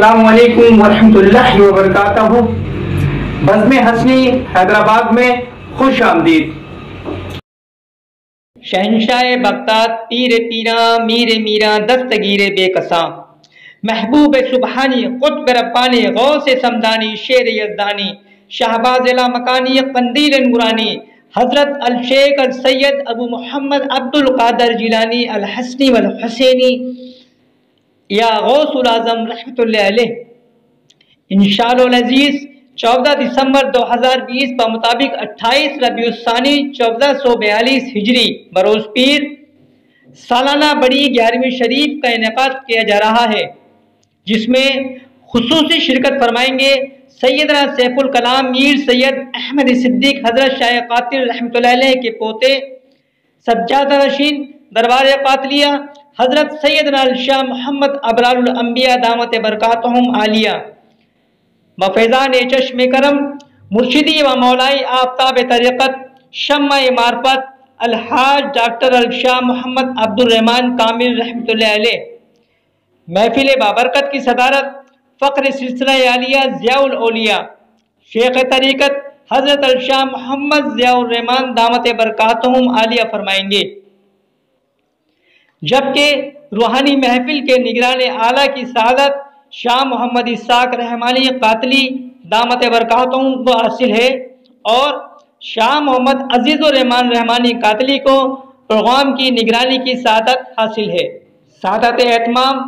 अस्सलामु अलैकुम वरहमतुल्लाहि वबरकातुहू। बज़्म हसनी हैदराबाद में खुश आमदीद। शहंशाह बगदाद पीर पीरा मीर मीरा दस्तगीर बेकसा, महबूब सुबहानी कुतुब रब्बानी गौस समदानी शेर यज़दानी, शहबाज ला मकानी कंदील नूरानी, हजरत अल शेख अल सैयद अबू मोहम्मद अब्दुल कादर जिलानी अल हसनी वल हुसैनी या गौसुल आज़म रहमतुल्लाह अलैह। इंशाअल्लाह अज़ीज़ 14 दिसंबर 2020 के मुताबिक 28 रबीउस्सानी 1442 हिजरी बरोज़ पीर सालाना बड़ी 11वीं शरीफ का इनेकाद किया जा रहा है, जिसमें खुसूसी शिरकत फरमाएंगे सैयदना सैफुल कलाम मीर सैयद अहमद सिद्दीक हजरत शाह कातिल रहमतुल्लाह अलैह के पोते सज्जादा रशीन दरबार कातलिया हजरत सैयदना शाह मोहम्मद अबरारुल अंबिया दामत बरकातहुम आलिया व फैज़ान चश्मे करम मुर्शिदी व मौलाई आफ्ताब तरीक़त शम्मा मार्फत अलहाज डॉक्टर अल शाह मोहम्मद अब्दुल रहमान कामिल रहमतुल्लाह अलैह। महफिल बाबरकत की सदारत फ़ख्र सिलसिला आलिया ज़ियाउल औलिया शेख तरीक़त हज़रत अल शाह मोहम्मद ज़ियाउर रहमान दामत बरकातहुम आलिया फरमाएंगे, जबकि रूहानी महफिल के निगरान आला की सआदत शाह मोहम्मद इसाक रहमानी कातली दामत बरकातहुम को हासिल है और शाह मोहम्मद अजीज़ुर रहमान रहमानी कातली को प्रोग्राम की निगरानी की सआदत हासिल है। सआदत एहतमाम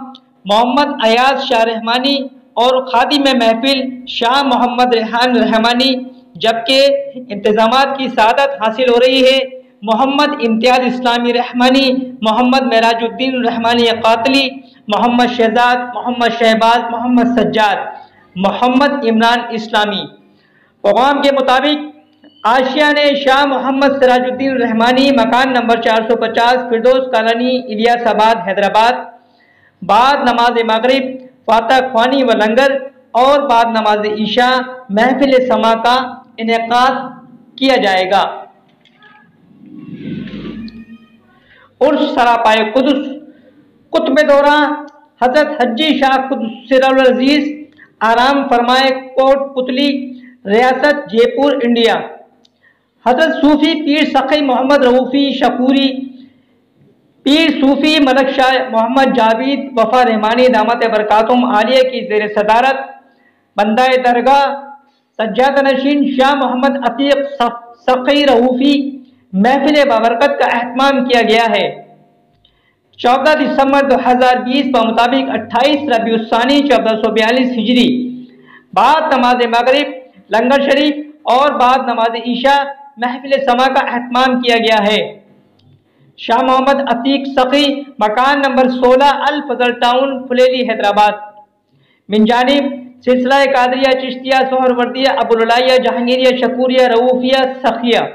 मोहम्मद अयाज शाह रहमानी और खादिम महफिल शाह मोहम्मद रेहान रहमानी, जबकि इंतजामात की सआदत हासिल हो रही है मोहम्मद इम्तियाज इस्लामी रहमानी, मोहम्मद मेराजुद्दीन रहमानी कातली, मोहम्मद शहजाद, मोहम्मद शहबाज, मोहम्मद सज्जाद, मोहम्मद इमरान इस्लामी। प्रोग्राम के मुताबिक आशिया ने शाह मोहम्मद सिराजुद्दीन रहमानी मकान नंबर 450 फिरदौस कॉलोनी इलियासाबाद हैदराबाद, बाद नमाज मगरिब फातह ख्वानी व लंगर और बाद नमाज ईशा महफिल समा का इनेकाद किया जाएगा। उर्स सरापाए कुदस कुतुब दौरा हजरत हज्जी शाह कुदुस्सिरुल अज़ीज़ आराम फरमाए कोट पुतली रियासत जयपुर इंडिया। हजरत सूफी पीर सखी मोहम्मद रऊफ़ी शकूरी पीर सूफी मलक शाह मोहम्मद जावेद वफ़ा रहमानी दामत बरकातुम आलिया की ज़ेर सदारत बंदाए दरगाह सज्जादा नशीन शाह मोहम्मद अतीक सखी रऊफ़ी महफिल बाबरकत का एहतमाम किया गया है। 14 दिसंबर 2020 के मुताबिक 28 रबीउस्सानी 1442 हिजरी बाद नमाज मगरिब लंगर शरीफ और बाद नमाज ईशा महफिल समा का एहतमाम किया गया है। शाह मोहम्मद अतीक सखी मकान नंबर 16 अल फजल टाउन फुलेली हैदराबाद। मिन जानिब सिलसिला कादरिया चिश्तिया सोहरवर्दिया अबुललाया जहांगीरिया शकूरिया रऊफिया सखिया।